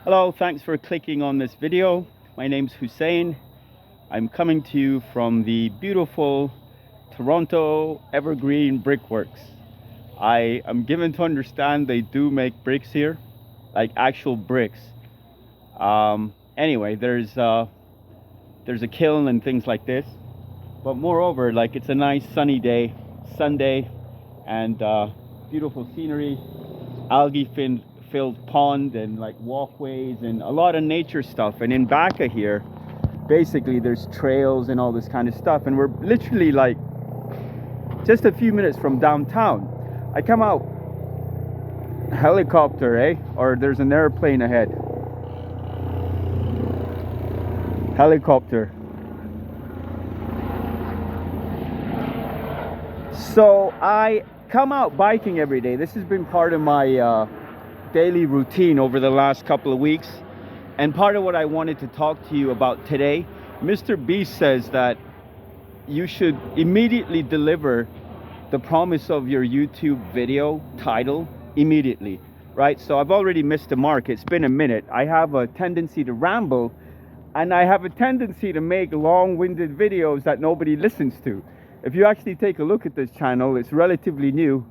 Hello, thanks for clicking on this video. My name's Hussein. I'm coming to you from the beautiful Toronto Evergreen Brickworks. I am given to understand they do make bricks here, like actual bricks. Anyway, there's a kiln and things like this. But moreover, like it's a nice sunny day, Sunday, and beautiful scenery, algae-filled pond and like walkways and a lot of nature stuff. And in back of here, basically there's trails and all this kind of stuff. And we're literally like just a few minutes from downtown. I come out, helicopter, eh? Or there's an airplane ahead. Helicopter. So I come out biking every day. This has been part of my daily routine over the last couple of weeks. And part of what I wanted to talk to you about today, Mr. Beast says that you should immediately deliver the promise of your YouTube video title immediately, right? So I've already missed the mark. It's been a minute. I have a tendency to ramble, and I have a tendency to make long-winded videos that nobody listens to. If you actually take a look at this channel, it's relatively new.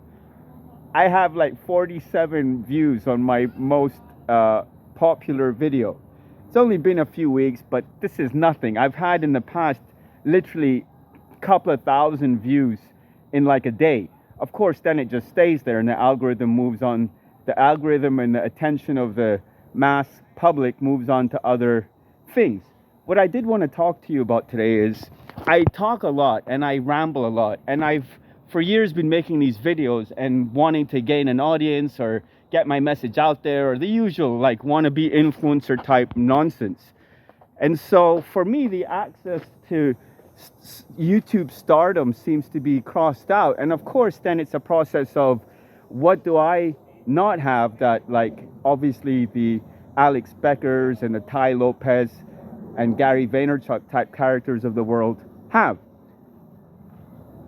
I have like 47 views on my most popular video. It's only been a few weeks, but this is nothing. I've had in the past literally a couple of thousand views in like a day. Of course, then it just stays there and the algorithm moves on. The algorithm and the attention of the mass public moves on to other things. What I did want to talk to you about today is I talk a lot and I ramble a lot, and I've for years been making these videos and wanting to gain an audience or get my message out there, or the usual like wannabe influencer type nonsense. And so for me, the access to YouTube stardom seems to be crossed out. And of course, then it's a process of what do I not have that, like obviously the Alex Beckers and the Ty Lopez and Gary Vaynerchuk type characters of the world have.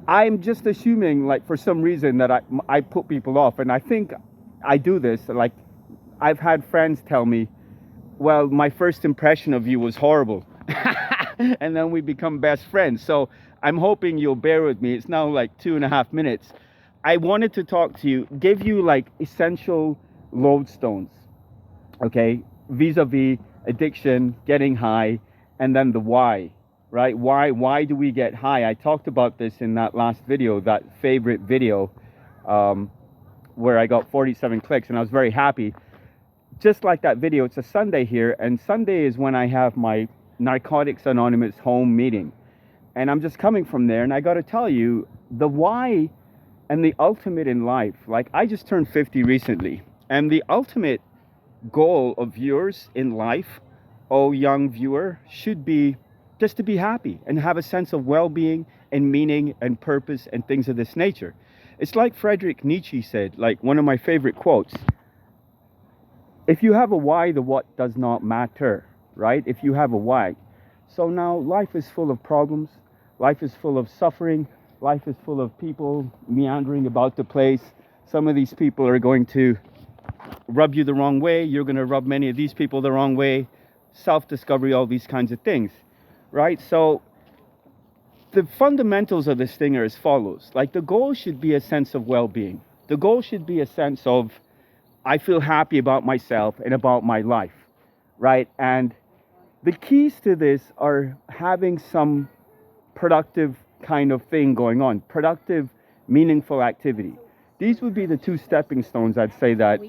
I'm just assuming, like, for some reason that I put people off, and I think I do this. Like, I've had friends tell me, well, my first impression of you was horrible. And then we become best friends. So I'm hoping you'll bear with me. It's now like 2.5 minutes. I wanted to talk to you, give you like essential lodestones, okay, vis-a-vis addiction, getting high, and then the why, right? Why do we get high? I talked about this in that last video, that favorite video, where I got 47 clicks, and I was very happy. Just like that video, it's a Sunday here, and Sunday is when I have my Narcotics Anonymous home meeting. And I'm just coming from there, and I got to tell you, the why and the ultimate in life, like I just turned 50 recently, and the ultimate goal of yours in life, oh young viewer, should be just to be happy and have a sense of well-being and meaning and purpose and things of this nature. It's like Friedrich Nietzsche said, like one of my favorite quotes, if you have a why, the what does not matter, right? If you have a why. So now life is full of problems, life is full of suffering, life is full of people meandering about the place. Some of these people are going to rub you the wrong way, you're going to rub many of these people the wrong way, self-discovery, all these kinds of things, right? So the fundamentals of this thing are as follows. Like, the goal should be a sense of well-being. The goal should be a sense of, I feel happy about myself and about my life, right? And the keys to this are having some productive kind of thing going on, productive, meaningful activity. These would be the two stepping stones, I'd say, that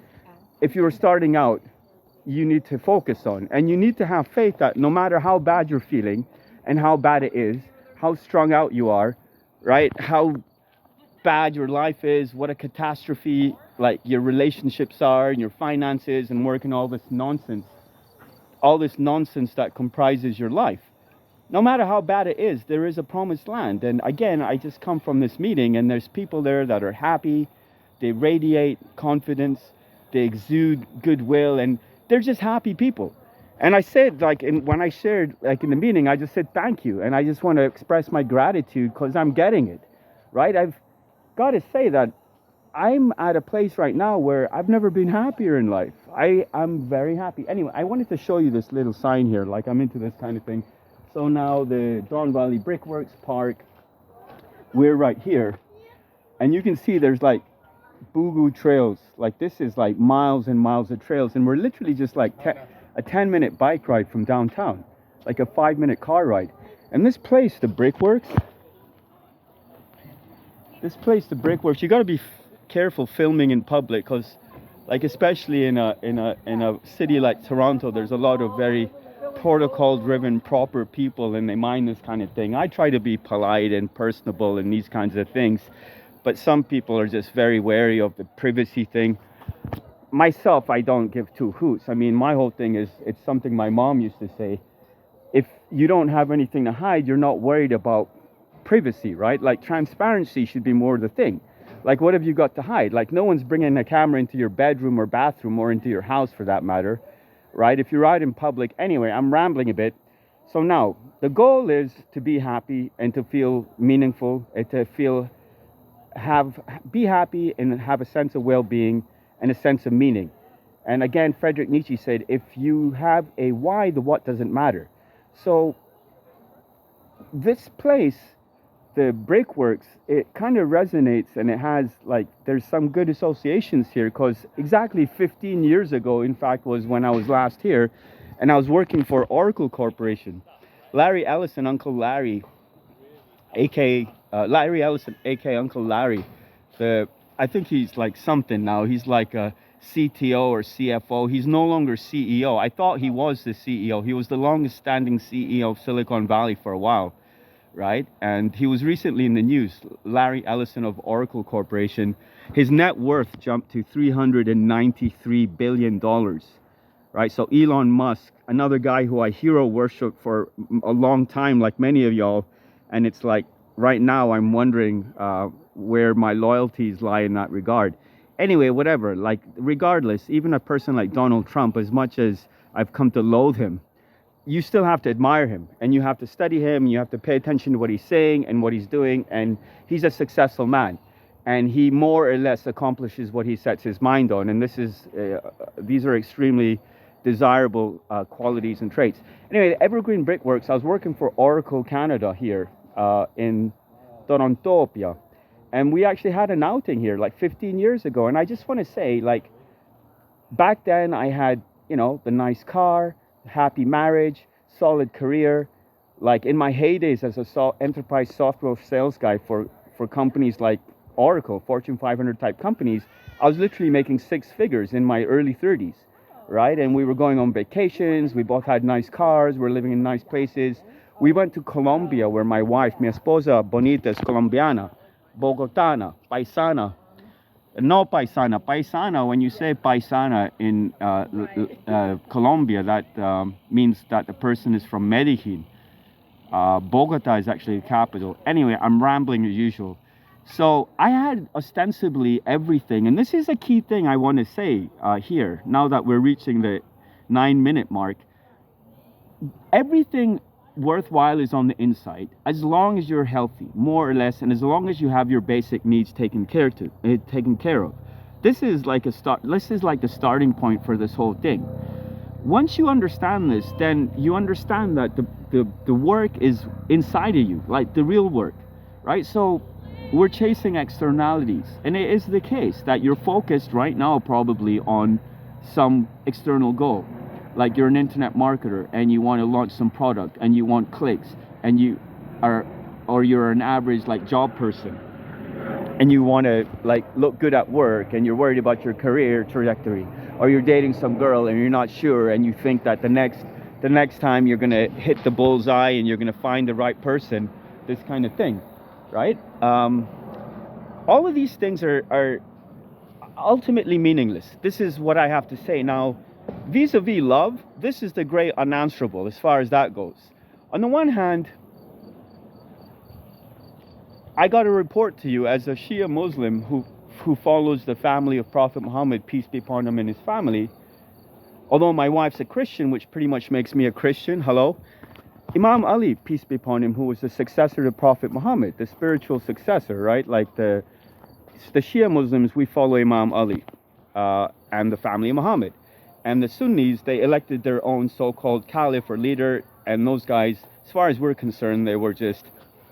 if you're starting out, you need to focus on. And you need to have faith that no matter how bad you're feeling and how bad it is, how strung out you are, right? How bad your life is, what a catastrophe, like your relationships are and your finances and work and all this nonsense that comprises your life. No matter how bad it is, there is a promised land. And again, I just come from this meeting and there's people there that are happy, they radiate confidence, they exude goodwill, and they're just happy people. And I said, like, when I shared, like in the meeting, I just said thank you. And I just want to express my gratitude because I'm getting it, right? I've got to say that I'm at a place right now where I've never been happier in life. I'm very happy. Anyway, I wanted to show you this little sign here, like I'm into this kind of thing. So now the Don Valley Brickworks Park, we're right here. And you can see there's like boo-goo trails. Like this is like miles and miles of trails. And we're literally just like a 10-minute bike ride from downtown, like a 5-minute car ride. And this place, the Brickworks, you got to be careful filming in public, because like especially in a city like Toronto, there's a lot of very protocol driven proper people, and they mind this kind of thing. I try to be polite and personable and these kinds of things, but some people are just very wary of the privacy thing. Myself, I don't give two hoots. I mean, my whole thing is, it's something my mom used to say: if you don't have anything to hide, you're not worried about privacy, right? Like transparency should be more the thing. Like, what have you got to hide? Like, no one's bringing a camera into your bedroom or bathroom, or into your house for that matter, right? If you're out in public. Anyway, I'm rambling a bit. So now the goal is to be happy and to feel meaningful, and to be happy and have a sense of well-being and a sense of meaning. And again, Friedrich Nietzsche said, if you have a why, the what doesn't matter. So this place, the Brickworks, it kind of resonates, and it has like, there's some good associations here, because exactly 15 years ago, in fact, was when I was last here, and I was working for Oracle Corporation. Larry Ellison, Uncle Larry, aka Larry Ellison, aka Uncle Larry, I think he's like something now. He's like a CTO or CFO. He's no longer CEO. I thought he was the CEO. He was the longest standing CEO of Silicon Valley for a while, right? And he was recently in the news. Larry Ellison of Oracle Corporation, his net worth jumped to $393 billion, right? So Elon Musk, another guy who I hero worship for a long time, like many of y'all, and it's like right now I'm wondering where my loyalties lie in that regard. Anyway, whatever, like regardless, even a person like Donald Trump, as much as I've come to loathe him, you still have to admire him, and you have to study him, and you have to pay attention to what he's saying and what he's doing. And he's a successful man, and he more or less accomplishes what he sets his mind on. And these are extremely desirable qualities and traits. Anyway, Evergreen Brickworks, I was working for Oracle Canada here in Toronto, and we actually had an outing here like 15 years ago. And I just want to say, like, back then I had, the nice car, happy marriage, solid career. Like in my heydays as a enterprise software sales guy for companies like Oracle, Fortune 500 type companies, I was literally making 6 figures in my early 30s, right? And we were going on vacations, we both had nice cars, we were living in nice places. We went to Colombia, where my wife, mi esposa bonita, es colombiana, Bogotana, paisana. No paisana. Paisana, when you say paisana in Colombia, that means that the person is from Medellin. Bogota is actually the capital. Anyway, I'm rambling as usual. So I had ostensibly everything, and this is a key thing I want to say here, now that we're reaching the 9-minute mark. Everything worthwhile is on the inside, as long as you're healthy, more or less, and as long as you have your basic needs taken care of. This is like the starting point for this whole thing. Once you understand this, then you understand that the work is inside of you, like the real work, right? So we're chasing externalities, and it is the case that you're focused right now probably on some external goal. Like you're an internet marketer and you want to launch some product and you want clicks, and you're an average like job person and you want to like look good at work, and you're worried about your career trajectory, or you're dating some girl and you're not sure, and you think that the next time you're going to hit the bullseye and you're going to find the right person, this kind of thing, right? All of these things are ultimately meaningless. This is what I have to say. Now, vis-a-vis love, this is the great unanswerable as far as that goes. On the one hand, I got to report to you, as a Shia Muslim who follows the family of Prophet Muhammad, peace be upon him, and his family, although my wife's a Christian, which pretty much makes me a Christian, hello, Imam Ali, peace be upon him, who was the successor to Prophet Muhammad, the spiritual successor, right? Like the the Shia Muslims, we follow Imam Ali and the family of Muhammad. And the Sunnis, they elected their own so-called caliph or leader. And those guys, as far as we're concerned, they were just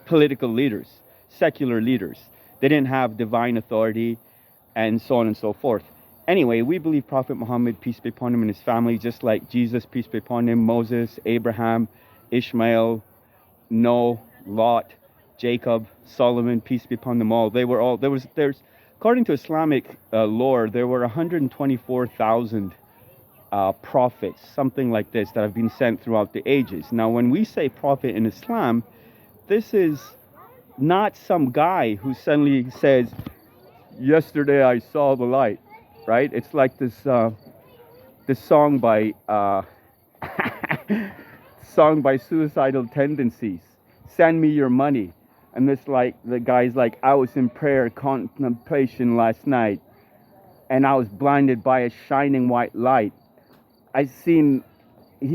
political leaders, secular leaders. They didn't have divine authority and so on and so forth. Anyway, we believe Prophet Muhammad, peace be upon him, and his family, just like Jesus, peace be upon him, Moses, Abraham, Ishmael, Noah, Lot, Jacob, Solomon, peace be upon them all. There's, according to Islamic lore, there were 124,000 prophets, something like this, that have been sent throughout the ages. Now, when we say prophet in Islam, this is not some guy who suddenly says, yesterday I saw the light, right? It's like this song by Suicidal Tendencies, Send Me Your Money. And this, like, the guy's like, I was in prayer contemplation last night and I was blinded by a shining white light. He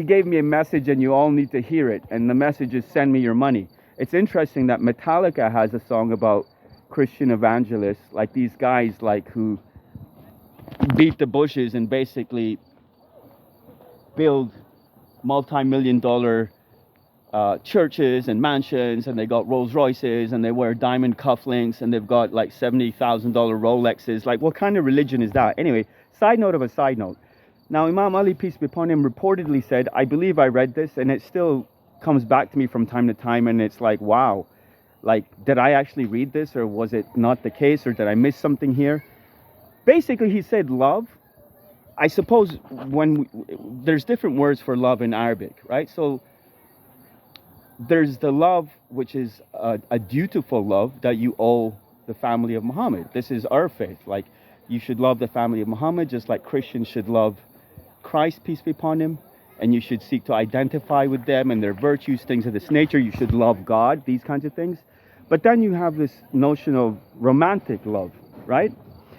gave me a message and you all need to hear it. And the message is, send me your money. It's interesting that Metallica has a song about Christian evangelists, like these guys like who beat the bushes and basically build multi-million-dollar churches and mansions, and they got Rolls Royces, and they wear diamond cufflinks, and they've got like $70,000 Rolexes. Like, what kind of religion is that? Anyway, side note of a side note. Now, Imam Ali, peace be upon him, reportedly said, I believe I read this, and it still comes back to me from time to time, and it's like, wow, like, did I actually read this, or was it not the case, or did I miss something here? Basically, he said love. I suppose there's different words for love in Arabic, right? So there's the love, which is a dutiful love that you owe the family of Muhammad. This is our faith. Like, you should love the family of Muhammad just like Christians should love Christ, peace be upon him. And you should seek to identify with them and their virtues, things of this nature. You should love God, these kinds of things. But then you have this notion of romantic love, right?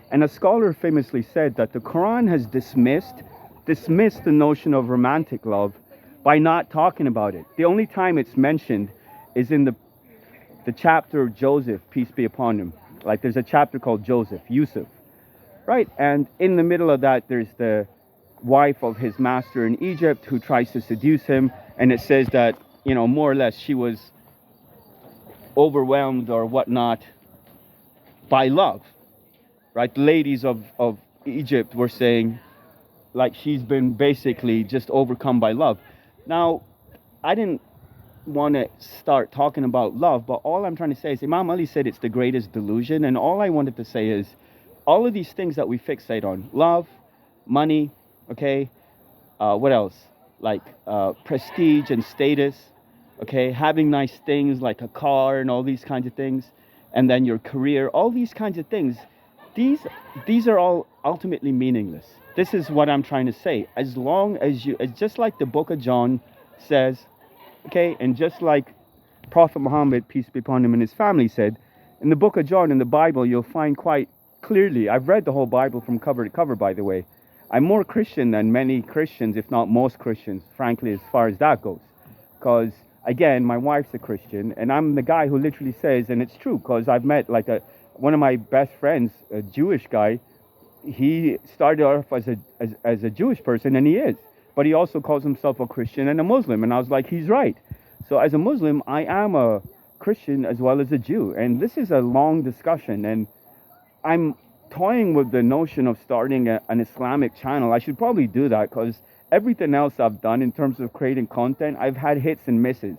And a scholar famously said that the Quran has dismissed the notion of romantic love by not talking about it. The only time it's mentioned is in the chapter of Joseph, peace be upon him. Like, there's a chapter called Joseph, Yusuf, right? And in the middle of that, there's the wife of his master in Egypt who tries to seduce him. And it says that, you know, more or less she was overwhelmed or whatnot by love, right? The ladies of Egypt were saying, like, she's been basically just overcome by love. Now, I didn't want to start talking about love, but all I'm trying to say is Imam Ali said it's the greatest delusion, and all I wanted to say is all of these things that we fixate on, love, money, okay, what else? Like prestige and status, okay, having nice things like a car and all these kinds of things, and then your career, all these kinds of things, these are all ultimately meaningless. This is what I'm trying to say. As long as just like the book of John says, okay, and just like Prophet Muhammad, peace be upon him, and his family said, in the book of John, in the Bible, you'll find quite clearly, I've read the whole Bible from cover to cover, by the way. I'm more Christian than many Christians, if not most Christians, frankly, as far as that goes. Because, again, my wife's a Christian, and I'm the guy who literally says, and it's true, because I've met like one of my best friends, a Jewish guy. He started off as a Jewish person, and he is. But he also calls himself a Christian and a Muslim. And I was like, he's right. So as a Muslim, I am a Christian as well as a Jew. And this is a long discussion. And I'm toying with the notion of starting an Islamic channel. I should probably do that, because everything else I've done in terms of creating content, I've had hits and misses.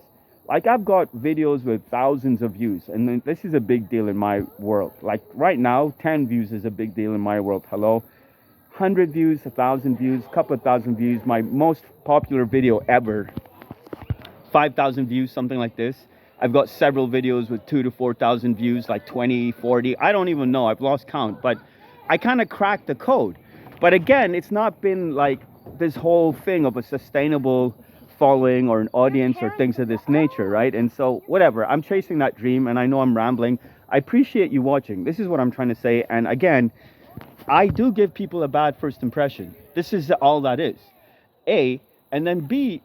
Like, I've got videos with thousands of views, and this is a big deal in my world. Like, right now, 10 views is a big deal in my world. Hello? 100 views, 1,000 views, couple of thousand views. My most popular video ever, 5,000 views, something like this. I've got several videos with 2,000 to 4,000 views, like 20, 40. I don't even know. I've lost count. But I kind of cracked the code. But again, it's not been like this whole thing of a sustainable following or an audience or things of this nature, right? And so whatever, I'm chasing that dream, and I know I'm rambling. I appreciate you watching. This is what I'm trying to say. And again, I do give people a bad first impression. This is all that is. A, and then B,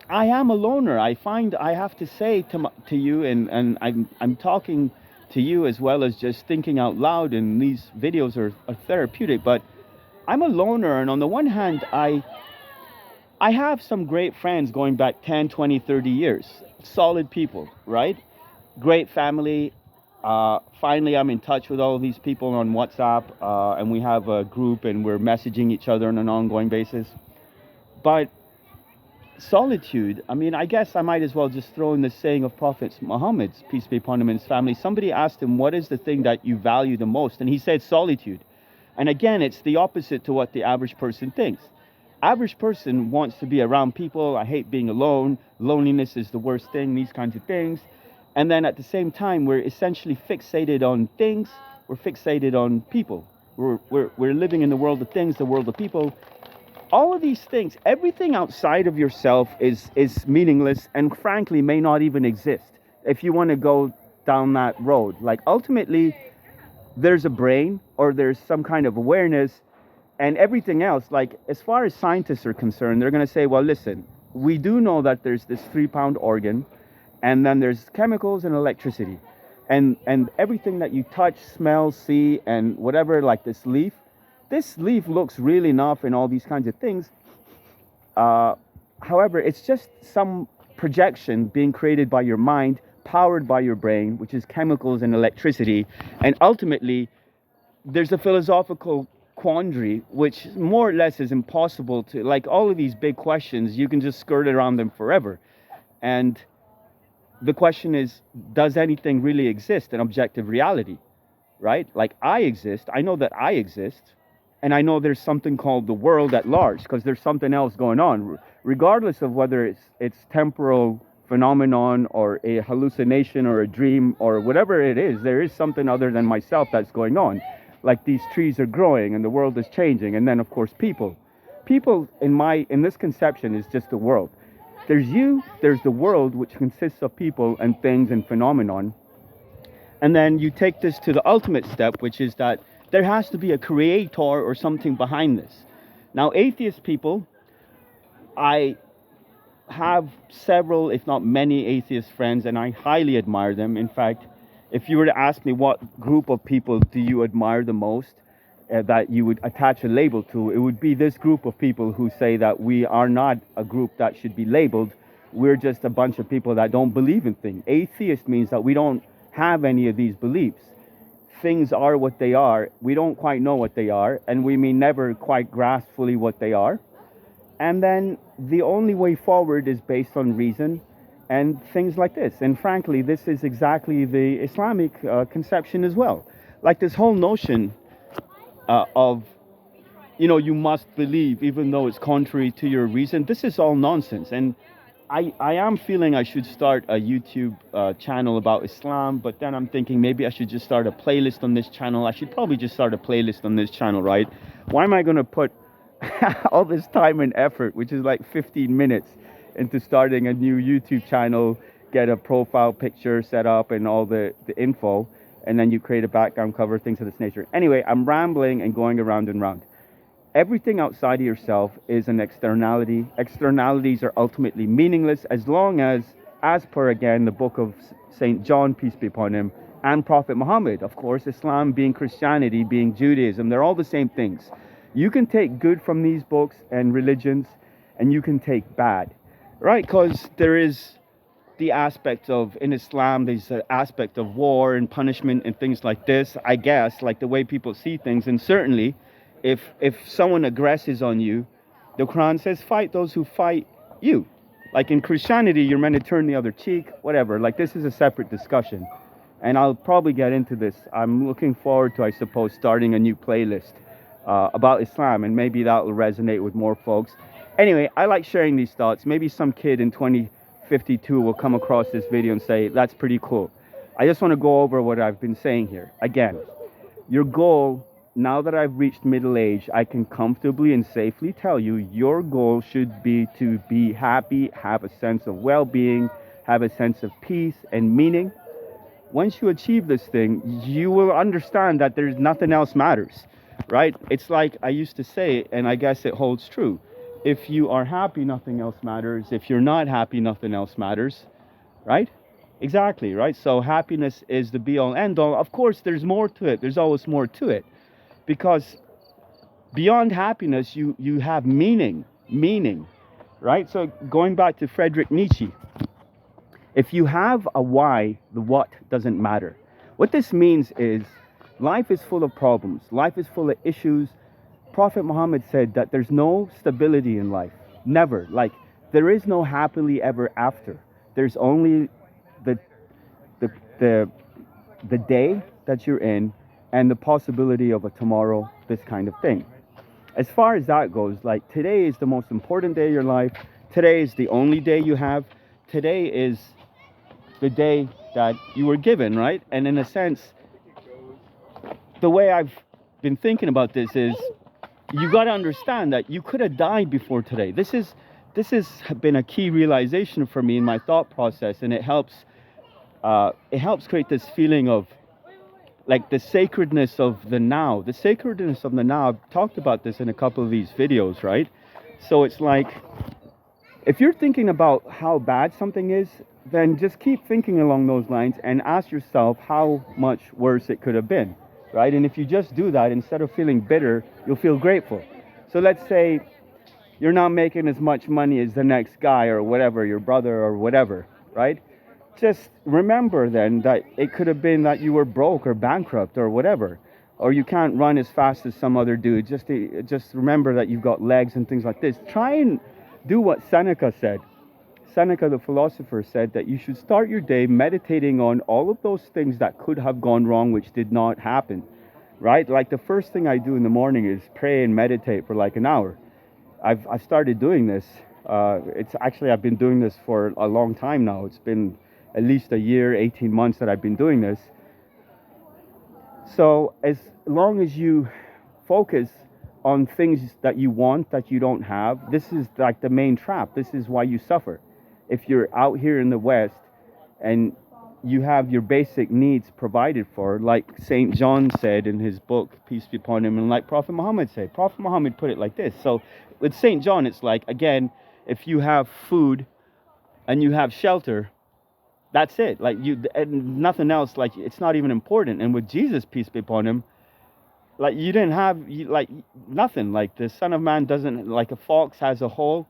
I am a loner. I find I have to say to you, and I'm talking to you, as well as just thinking out loud. And these videos are therapeutic. But I'm a loner, and on the one hand, I have some great friends going back 10, 20, 30 years. Solid people, right? Great family. Finally, I'm in touch with all of these people on WhatsApp, and we have a group, and we're messaging each other on an ongoing basis. But solitude, I mean, I guess I might as well just throw in the saying of Prophet Muhammad's, peace be upon him and his family. Somebody asked him, what is the thing that you value the most? And he said solitude. And again, it's the opposite to what the average person thinks. Average person wants to be around people. I hate being alone. Loneliness is the worst thing, these kinds of things. And then at the same time, we're essentially fixated on things. We're fixated on people. We're living in the world of things, the world of people. All of these things, everything outside of yourself is meaningless, and frankly may not even exist if you want to go down that road. Like, ultimately, there's a brain, or there's some kind of awareness, and everything else, like, as far as scientists are concerned, they're going to say, well, listen, we do know that there's this 3-pound organ, and then there's chemicals and electricity, and everything that you touch, smell, see, and whatever, like this leaf looks really enough and all these kinds of things. However, it's just some projection being created by your mind, powered by your brain, which is chemicals and electricity. And ultimately, there's a philosophical quandary, which more or less is impossible to, like all of these big questions, you can just skirt around them forever. And the question is, does anything really exist in objective reality, right? Like, I exist, I know that I exist, and I know there's something called the world at large, because there's something else going on, regardless of whether it's temporal phenomenon or a hallucination or a dream or whatever it is. There is something other than myself that's going on. Like, these trees are growing and the world is changing. And then, of course, people in this conception is just the world. There's you, there's the world, which consists of people and things and phenomenon. And then you take this to the ultimate step, which is that there has to be a creator or something behind this. Now, atheist people, I have several, if not many, atheist friends, and I highly admire them. In fact, if you were to ask me what group of people do you admire the most, that you would attach a label to, it would be this group of people who say that we are not a group that should be labeled. We're just a bunch of people that don't believe in things. Atheist means that we don't have any of these beliefs. Things are what they are. We don't quite know what they are, and we may never quite grasp fully what they are. And then the only way forward is based on reason and things like this. And frankly, this is exactly the Islamic conception as well. Like, this whole notion of, you must believe even though it's contrary to your reason. This is all nonsense. And I am feeling I should start a YouTube channel about Islam, but then I'm thinking maybe I should just start a playlist on this channel. I should probably just start a playlist on this channel, right? Why am I going to put all this time and effort, which is like 15 minutes, into starting a new YouTube channel, get a profile picture set up and all the info, and then you create a background cover, things of this nature. Anyway, I'm rambling and going around and round. Everything outside of yourself is an externality. Externalities are ultimately meaningless as long as per, again, the book of St. John, peace be upon him, and Prophet Muhammad, of course, Islam being Christianity, being Judaism, they're all the same things. You can take good from these books and religions, and you can take bad, right? Because there is the aspect of, in Islam, there's an aspect of war and punishment and things like this, I guess, like the way people see things. And certainly, if someone aggresses on you, the Quran says, fight those who fight you. Like, in Christianity, you're meant to turn the other cheek, whatever. Like, this is a separate discussion. And I'll probably get into this. I'm looking forward to, I suppose, starting a new playlist about Islam, and maybe that will resonate with more folks. Anyway, I like sharing these thoughts. Maybe some kid in 2052 will come across this video and say, that's pretty cool. I just want to go over what I've been saying here. Again, your goal, now that I've reached middle age, I can comfortably and safely tell you, your goal should be to be happy, have a sense of well-being, have a sense of peace and meaning. Once you achieve this thing, you will understand that there's nothing else matters, right? It's like I used to say, and I guess it holds true. If you are happy, nothing else matters. If you're not happy, nothing else matters, right? Exactly, right? So happiness is the be all end all. Of course, there's more to it. There's always more to it. Because beyond happiness, you have meaning, right? So going back to Friedrich Nietzsche, if you have a why, the what doesn't matter. What this means is life is full of problems, life is full of issues. Prophet Muhammad said that there's no stability in life. Never. Like, there is no happily ever after. There's only the the the the day that you're in and the possibility of a tomorrow, this kind of thing. As far as that goes, like, today is the most important day of your life. Today is the only day you have. Today is the day that you were given, right? And in a sense, the way I've been thinking about this is you got to understand that you could have died before today. This has been a key realization for me in my thought process, and it helps create this feeling of like the sacredness of the now. The sacredness of the now. I've talked about this in a couple of these videos, right? So it's like, if you're thinking about how bad something is, then just keep thinking along those lines and ask yourself how much worse it could have been, right? And if you just do that, instead of feeling bitter, you'll feel grateful. So let's say you're not making as much money as the next guy or whatever, your brother or whatever, right? Just remember then that it could have been that you were broke or bankrupt or whatever, or you can't run as fast as some other dude. Just remember that you've got legs and things like this. Try and do what Seneca said. Seneca, the philosopher, said that you should start your day meditating on all of those things that could have gone wrong, which did not happen, right? Like, the first thing I do in the morning is pray and meditate for like an hour. I've started doing this. It's actually, I've been doing this for a long time now. It's been at least a year, 18 months that I've been doing this. So as long as you focus on things that you want that you don't have, this is like the main trap. This is why you suffer. If you're out here in the West and you have your basic needs provided for, like St. John said in his book, Peace Be Upon Him, and like Prophet Muhammad said. Prophet Muhammad put it like this. So with St. John, it's like, again, if you have food and you have shelter, that's it. Like, you, and nothing else, like, it's not even important. And with Jesus, peace be upon him, like, you didn't have, like, nothing. Like, the Son of Man doesn't, like, a fox has a hole,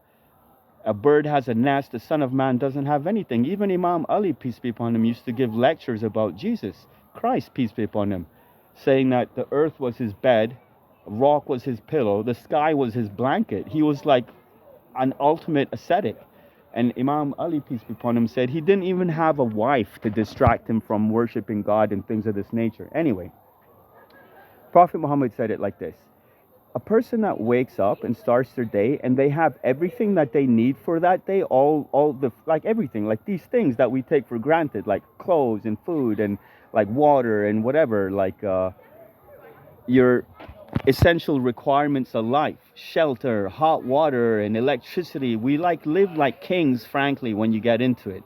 a bird has a nest, the Son of Man doesn't have anything. Even Imam Ali, peace be upon him, used to give lectures about Jesus Christ, peace be upon him, saying that the earth was his bed, a rock was his pillow, the sky was his blanket. He was like an ultimate ascetic. And Imam Ali, peace be upon him, said he didn't even have a wife to distract him from worshiping God and things of this nature. Anyway, Prophet Muhammad said it like this: a person that wakes up and starts their day and they have everything that they need for that day, all the, like, everything, like these things that we take for granted, like clothes and food and like water and whatever, like your essential requirements of life, shelter, hot water, and electricity. We like live like kings, frankly, when you get into it.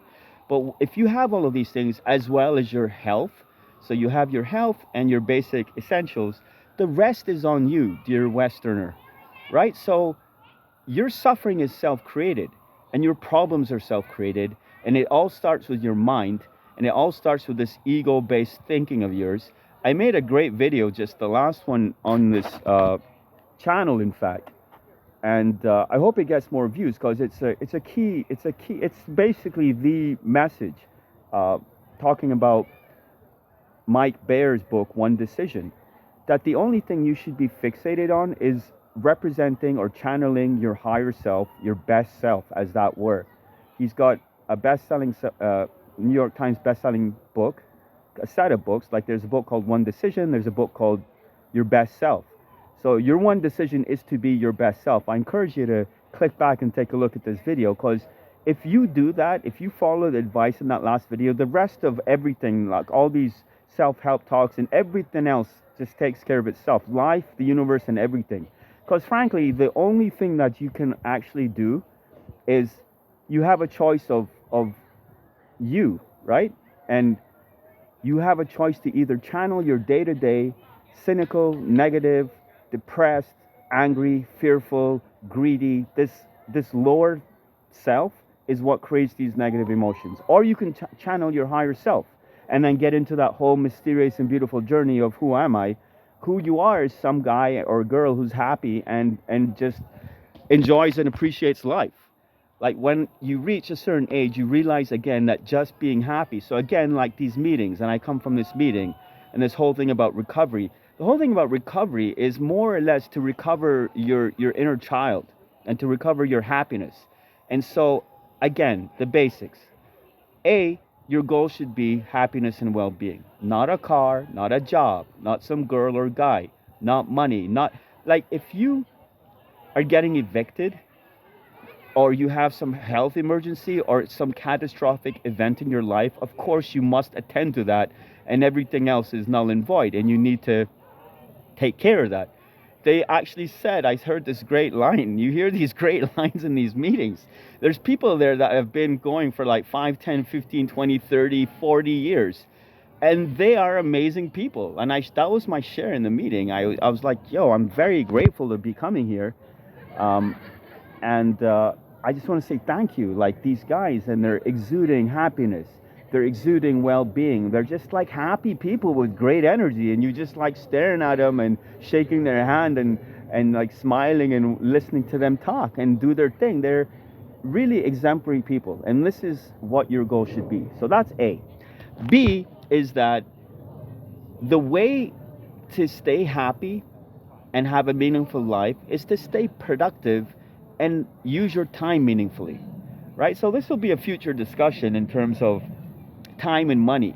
But if you have all of these things as well as your health, so you have your health and your basic essentials, the rest is on you, dear Westerner, right? So your suffering is self-created and your problems are self-created, and it all starts with your mind, and it all starts with this ego-based thinking of yours. I made a great video, just the last one on this channel, in fact, and I hope it gets more views, because it's basically the message, talking about Mike Bayer's book, One Decision, that the only thing you should be fixated on is representing or channeling your higher self, your best self, as that were. He's got a best-selling New York Times best-selling book, a set of books. Like, there's a book called One Decision, there's a book called Your Best Self. So your one decision is to be your best self. I encourage you to click back and take a look at this video, because if you do that, if you follow the advice in that last video, the rest of everything, like all these self-help talks and everything else, just takes care of itself. Life, the universe, and everything. Because frankly, the only thing that you can actually do is you have a choice of you, right? And you have a choice to either channel your day-to-day cynical, negative, depressed, angry, fearful, greedy, this lower self is what creates these negative emotions. Or you can channel your higher self and then get into that whole mysterious and beautiful journey of who am I? Who you are is some guy or girl who's happy and just enjoys and appreciates life. Like when you reach a certain age, you realize again that just being happy. So again, like these meetings, and I come from this meeting and this whole thing about recovery. The whole thing about recovery is more or less to recover your inner child and to recover your happiness. And so again, the basics. Your goal should be happiness and well-being. Not a car, not a job, not some girl or guy, not money, not like if you are getting evicted or you have some health emergency or some catastrophic event in your life, of course you must attend to that, and everything else is null and void, and you need to take care of that. They actually said, I heard this great line. You hear these great lines in these meetings. There's people there that have been going for like 5, 10, 15, 20, 30, 40 years. And they are amazing people. And that was my share in the meeting. I was like, yo, I'm very grateful to be coming here. I just want to say thank you. Like these guys, and they're exuding happiness. They're exuding well-being. They're just like happy people with great energy, and you just like staring at them and shaking their hand and like smiling and listening to them talk and do their thing. They're really exemplary people, and this is what your goal should be. So that's A. B is that the way to stay happy and have a meaningful life is to stay productive and use your time meaningfully, right? So this will be a future discussion in terms of time and money.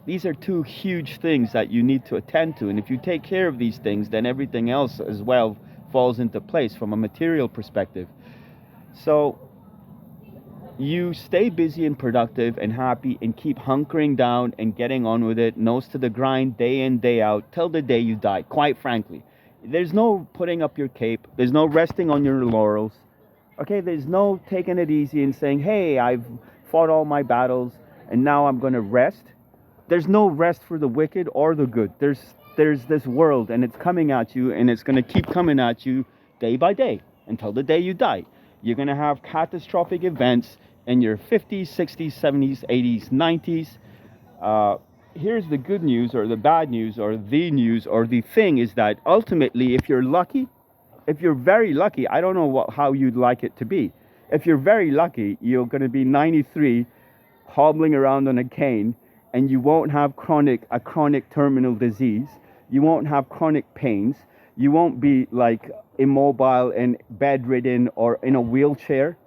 These are two huge things that you need to attend to, and if you take care of these things, then everything else as well falls into place from a material perspective. So you stay busy and productive and happy and keep hunkering down and getting on with it, nose to the grind, day in, day out, till the day you die, quite frankly. There's no putting up your cape. There's no resting on your laurels. Okay, there's no taking it easy and saying, hey, I've fought all my battles and now I'm going to rest. There's no rest for the wicked or the good. There's this world, and it's coming at you, and it's going to keep coming at you day by day until the day you die. You're going to have catastrophic events in your 50s, 60s, 70s, 80s, 90s. Here's the good news or the bad news or the news or the thing is that ultimately, if you're lucky, if you're very lucky, I don't know how you'd like it to be. If you're very lucky, you're going to be 93, hobbling around on a cane, and you won't have a chronic terminal disease. You won't have chronic pains. You won't be like immobile and bedridden or in a wheelchair.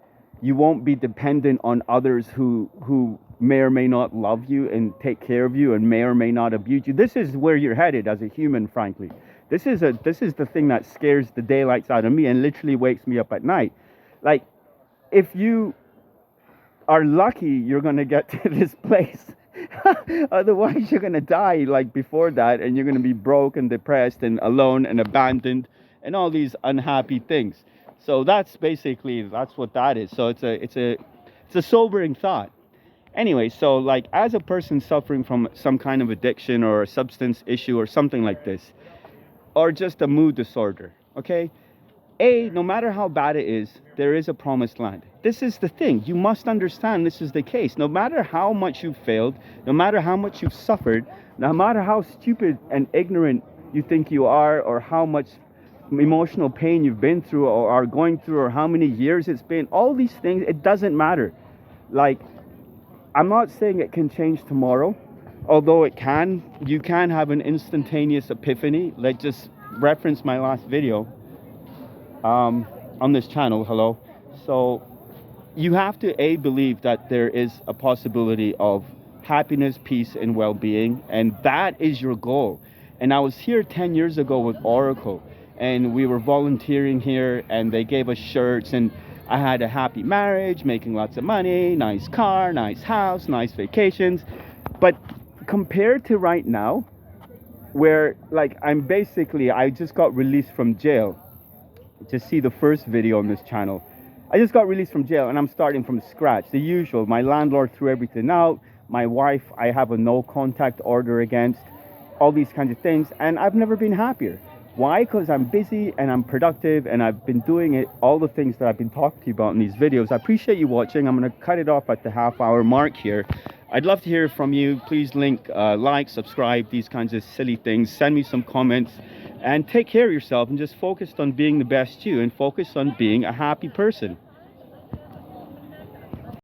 You won't be dependent on others who may or may not love you and take care of you and may or may not abuse you. This is where you're headed as a human, frankly. This is the thing that scares the daylights out of me and literally wakes me up at night. Like, if you are lucky, you're going to get to this place. Otherwise, you're going to die like before that, and you're going to be broke and depressed and alone and abandoned and all these unhappy things. So that's what that is. So it's a sobering thought. Anyway, so like as a person suffering from some kind of addiction or a substance issue or something like this, or just a mood disorder, okay? No matter how bad it is, there is a promised land. This is the thing. You must understand this is the case. No matter how much you've failed, no matter how much you've suffered, no matter how stupid and ignorant you think you are, or how much emotional pain you've been through or are going through, or how many years it's been, all these things, it doesn't matter. Like, I'm not saying it can change tomorrow, although it can. You can have an instantaneous epiphany. Like, just reference my last video on this channel. Hello. So you have to believe that there is a possibility of happiness, peace, and well-being, and that is your goal. And I was here 10 years ago with Oracle, and we were volunteering here, and they gave us shirts, and I had a happy marriage, making lots of money, nice car, nice house, nice vacations. But compared to right now, where like I just got released from jail. Just see the first video on this channel. I just got released from jail and I'm starting from scratch. The usual, my landlord threw everything out. My wife, I have a no contact order against, all these kinds of things. And I've never been happier. Why? Because I'm busy and I'm productive and I've been doing it, all the things that I've been talking to you about in these videos. I appreciate you watching. I'm going to cut it off at the half-hour mark here. I'd love to hear from you. Please like, subscribe, these kinds of silly things. Send me some comments and take care of yourself and just focus on being the best you and focus on being a happy person.